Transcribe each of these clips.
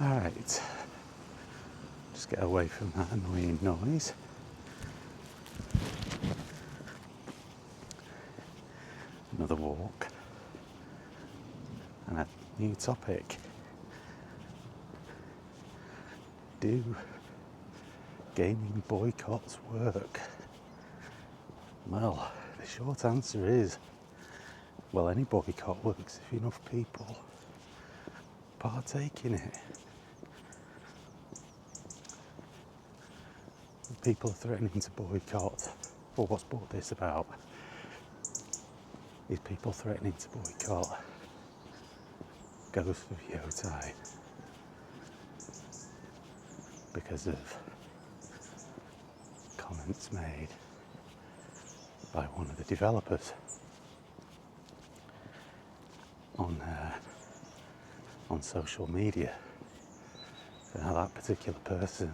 Alright, just get away from that annoying noise. Another walk. And a new topic. Do gaming boycotts work? Well, the short answer is, well, any boycott works if enough people partake in it. People are threatening to boycott, or what's brought this about is people threatening to boycott Ghost of Yotai because of comments made by one of the developers on social media. Now that particular person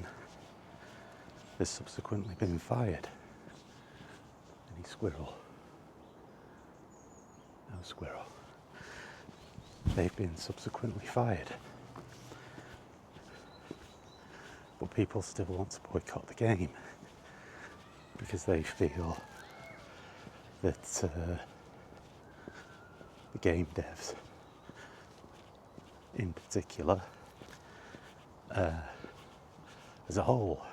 has subsequently been fired. Any squirrel? No squirrel. They've been subsequently fired. But people still want to boycott the game because they feel that the game devs in particular, as a whole,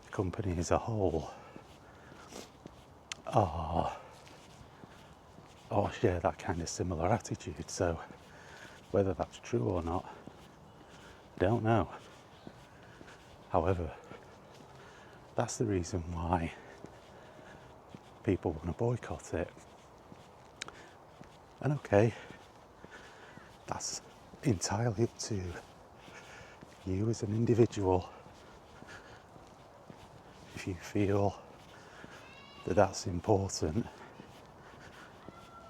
the company as a whole, or share that kind of similar attitude. So whether that's true or not, I don't know. However, that's the reason why people want to boycott it. And okay, that's entirely up to you as an individual. If you feel that that's important,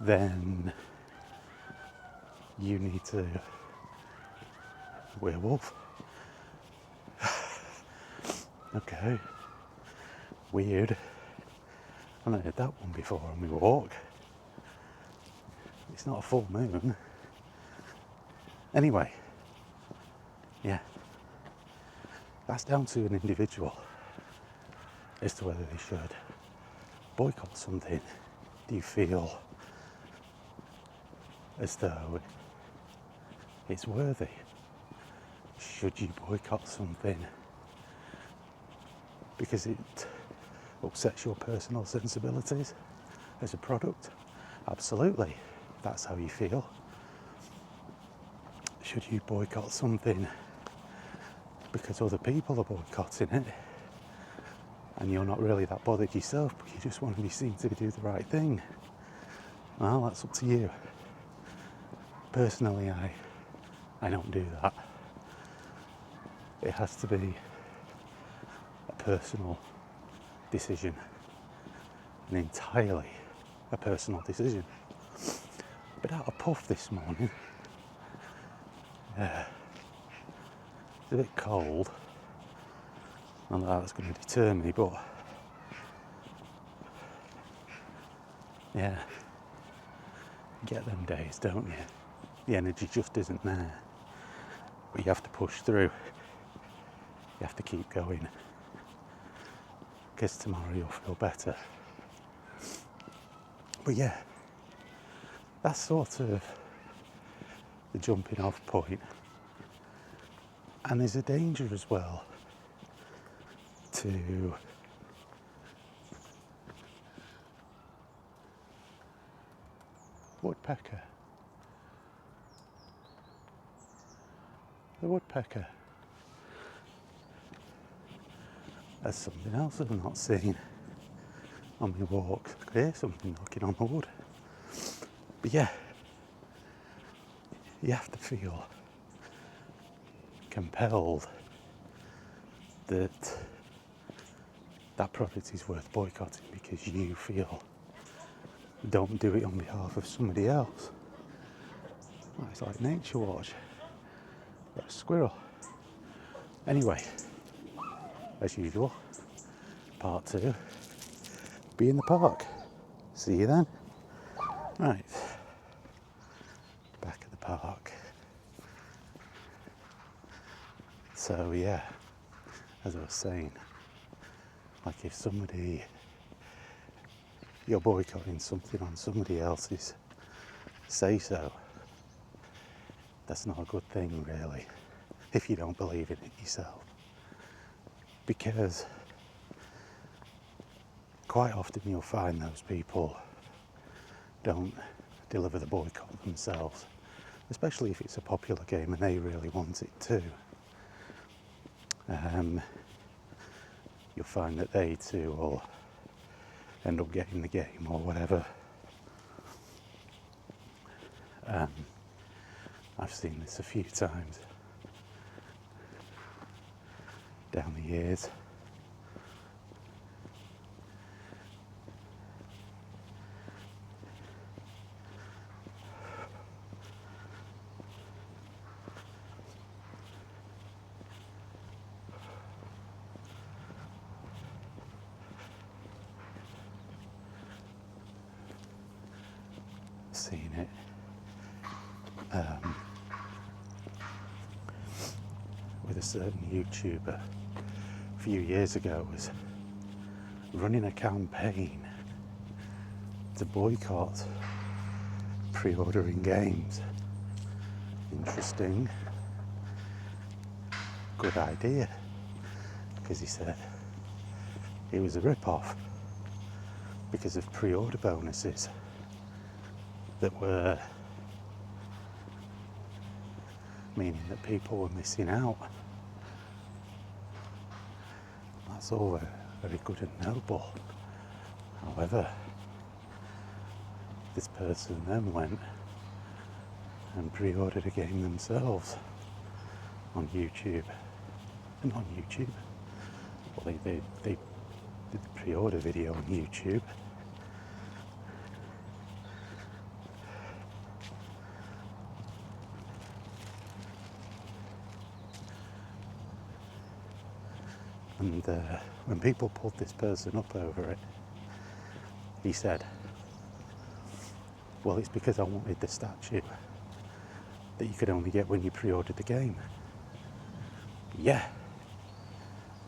then you need to werewolf. Okay, weird. I've not heard that one before on my walk. It's not a full moon. Anyway, yeah, that's down to an individual as to whether they should boycott something. Do you feel as though it's worthy? Should you boycott something because it upsets your personal sensibilities as a product? Absolutely, if that's how you feel. Should you boycott something because other people are boycotting it and you're not really that bothered yourself, but you just want to be seen to do the right thing? Well, that's up to you. Personally, I don't do that. It has to be a personal decision, an entirely a personal decision. But out of puff this morning. It's a bit cold. Not that that's going to deter me, but yeah, you get them days, don't you? The energy just isn't there. But you have to push through. You have to keep going. Because tomorrow you'll feel better. But yeah, that's sort of the jumping off point. And there's a danger as well to woodpecker. The woodpecker. That's something else I've not seen on my walk. I could hear something knocking on the wood. But yeah, you have to feel compelled that that product is worth boycotting because you feel don't do it on behalf of somebody else. Well, it's like Nature Watch. Got a squirrel. Anyway, as usual, part 2. Be in the park. See you then. Right. Back at the park. So yeah, as I was saying, like if you're boycotting something on somebody else's say so, that's not a good thing really, if you don't believe in it yourself. Because quite often you'll find those people don't deliver the boycott themselves, especially if it's a popular game and they really want it too. You'll find that they too will end up getting the game or whatever. I've seen this a few times down the years. Seen it with a certain YouTuber a few years ago, was running a campaign to boycott pre-ordering games. Interesting, good idea, because he said it was a rip-off because of pre-order bonuses that were meaning that people were missing out. That's all very good and noble. However, this person then went and pre-ordered a game themselves on YouTube. And on YouTube, well, they did the pre-order video on YouTube. And when people pulled this person up over it, he said, well, it's because I wanted the statue that you could only get when you pre-ordered the game. Yeah,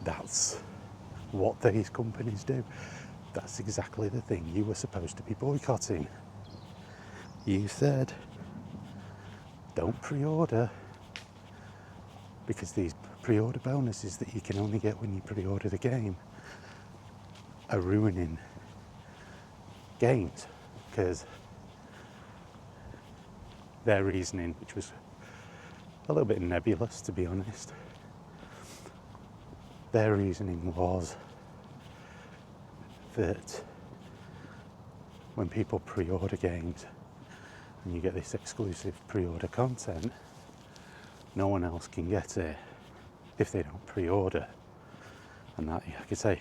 that's what these companies do. That's exactly the thing you were supposed to be boycotting. You said, don't pre-order, because these pre-order bonuses that you can only get when you pre-order the game are ruining games. Because their reasoning, which was a little bit nebulous to be honest, their reasoning was that when people pre-order games and you get this exclusive pre-order content, no one else can get it if they don't pre-order. And that, I could say,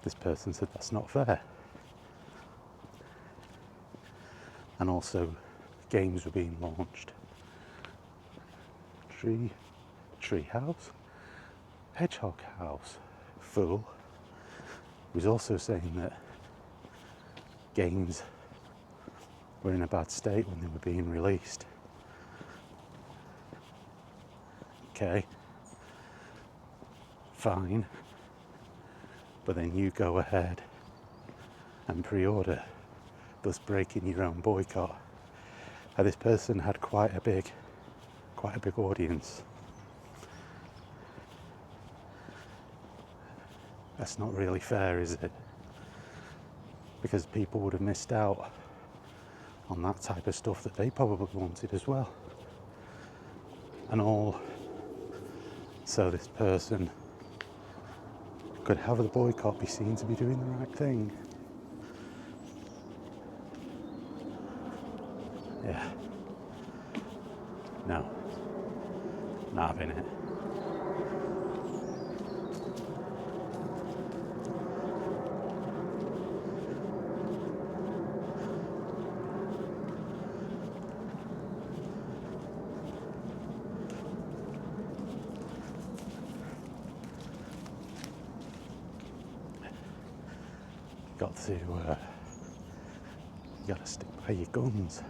this person said that's not fair. And also, games were being launched. Tree House, Hedgehog House, Fool was also saying that games were in a bad state when they were being released. Okay, fine, but then you go ahead and pre-order, thus breaking your own boycott. And this person had quite a big audience. That's not really fair, is it? Because people would have missed out on that type of stuff that they probably wanted as well. And all, so this person could have the boycott be seen to be doing the right thing. Yeah. No. Not having it. You got to stick by your guns.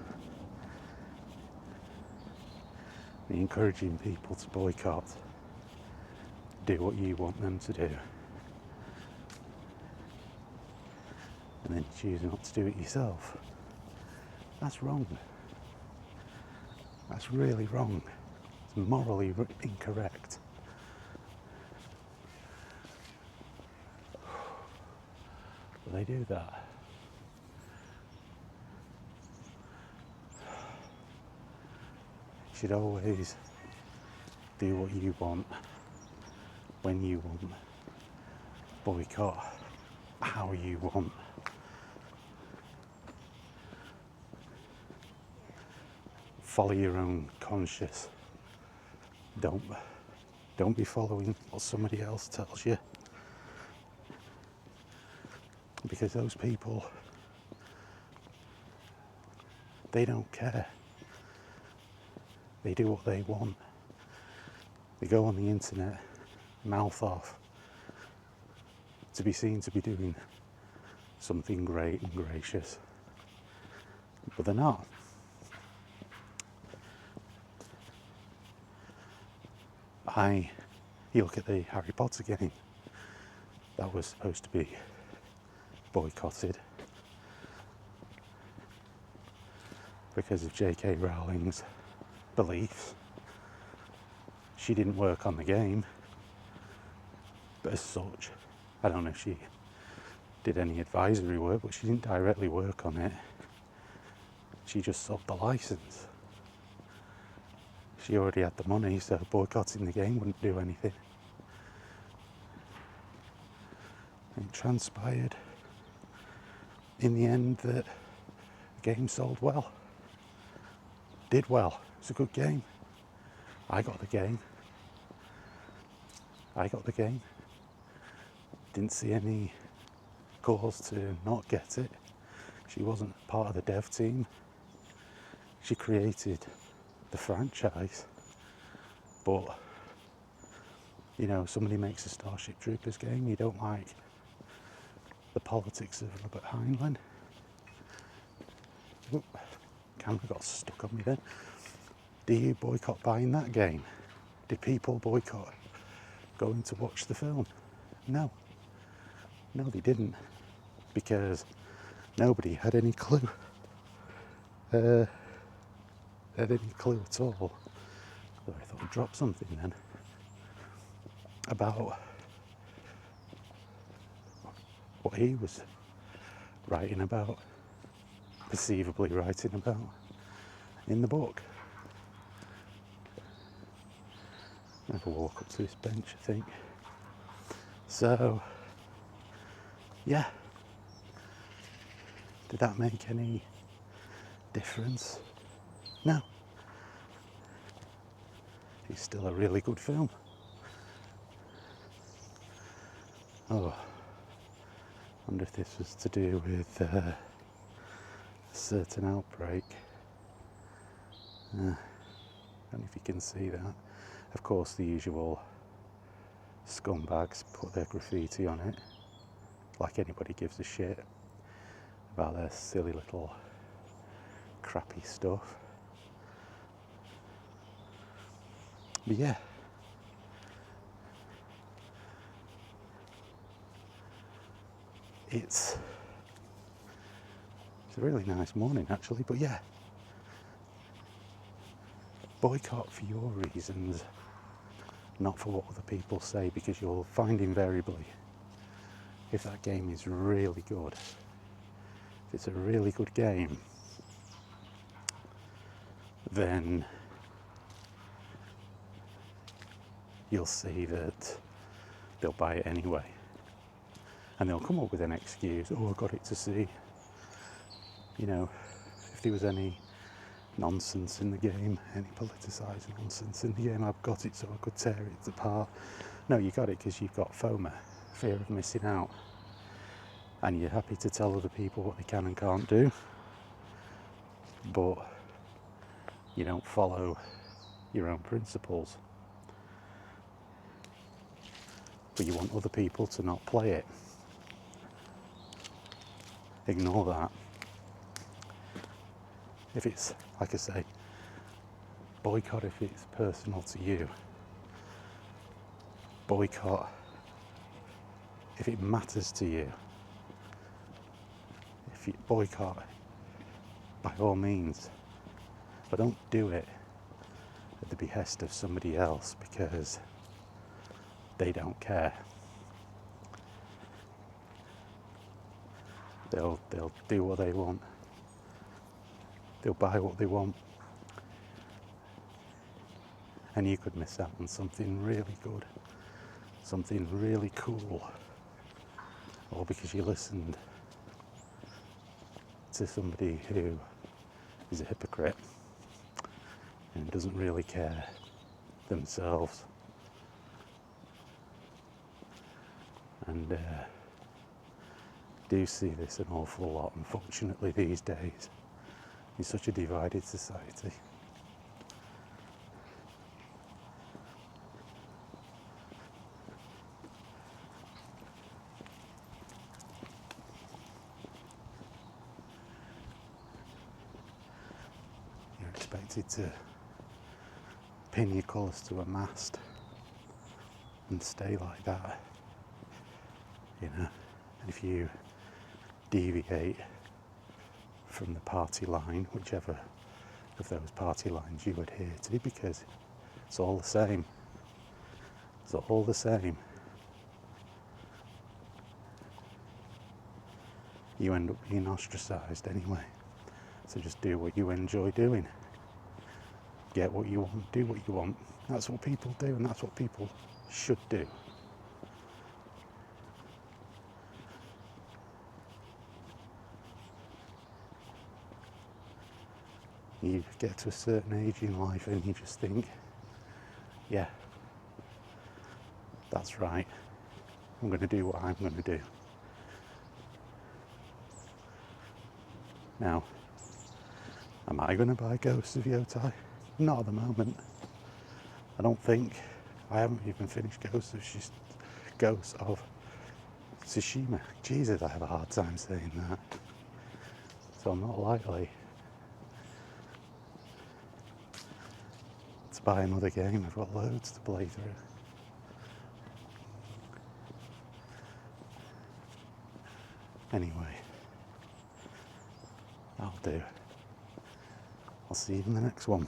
Encouraging people to boycott do what you want them to do, and then choose not to do it yourself. That's wrong. That's really wrong. It's morally incorrect. But they do that. You should always do what you want, when you want. Boycott how you want. Follow your own conscience. Don't be following what somebody else tells you. Because those people, they don't care. They do what they want. They go on the internet, mouth off, to be seen to be doing something great and gracious. But they're not. You look at the Harry Potter game, that was supposed to be boycotted because of J.K. Rowling's beliefs. She didn't work on the game, but as such, I don't know if she did any advisory work, but she didn't directly work on it. She just sold the license. She already had the money, so boycotting the game wouldn't do anything. And it transpired in the end that the game sold well. Did well. It was a good game. I got the game. Didn't see any cause to not get it. She wasn't part of the dev team. She created the franchise, but you know, somebody makes a Starship Troopers game, you don't like the politics of Robert Heinlein. Oop, camera got stuck on me then. Do you boycott buying that game? Did people boycott going to watch the film? No, they didn't, because nobody had any clue. Had any clue at all. Though I thought I'd drop something then about what he was writing about, perceivably writing about in the book. I'll have a walk up to this bench, I think. So, yeah. Did that make any difference? No. It's still a really good film. Oh, I wonder if this was to do with a certain outbreak. I don't know if you can see that. Of course, the usual scumbags put their graffiti on it, like anybody gives a shit about their silly little crappy stuff. But yeah, it's a really nice morning actually, but yeah, boycott for your reasons, not for what other people say, because you'll find invariably, if that game is really good, if it's a really good game, then you'll see that they'll buy it anyway. And they'll come up with an excuse, oh, I got it to see. You know, if there was any nonsense in the game, any politicised nonsense in the game, I've got it so I could tear it apart. No, you got it because you've got FOMO, fear of missing out. And you're happy to tell other people what they can and can't do, but you don't follow your own principles. But you want other people to not play it. Ignore that. If it's, like I say, boycott if it's personal to you, boycott if it matters to you. If you boycott, by all means, but don't do it at the behest of somebody else because they don't care. They'll do what they want. They'll buy what they want. And you could miss out on something really good, something really cool, all because you listened to somebody who is a hypocrite and doesn't really care themselves. And do see this an awful lot, unfortunately, these days in such a divided society. You're expected to pin your colours to a mast and stay like that, you know. And if you deviate from the party line, whichever of those party lines you adhere to, because it's all the same. It's all the same. You end up being ostracised anyway. So just do what you enjoy doing. Get what you want, do what you want. That's what people do, and that's what people should do. You get to a certain age in life and you just think, yeah, that's right. I'm going to do what I'm going to do. Now, am I going to buy Ghosts of Yotai? Not at the moment. I don't think. I haven't even finished Ghosts of Tsushima. Jesus, I have a hard time saying that. So I'm not likely to buy another game. I've got loads to play through. Anyway, that'll do. I'll see you in the next one.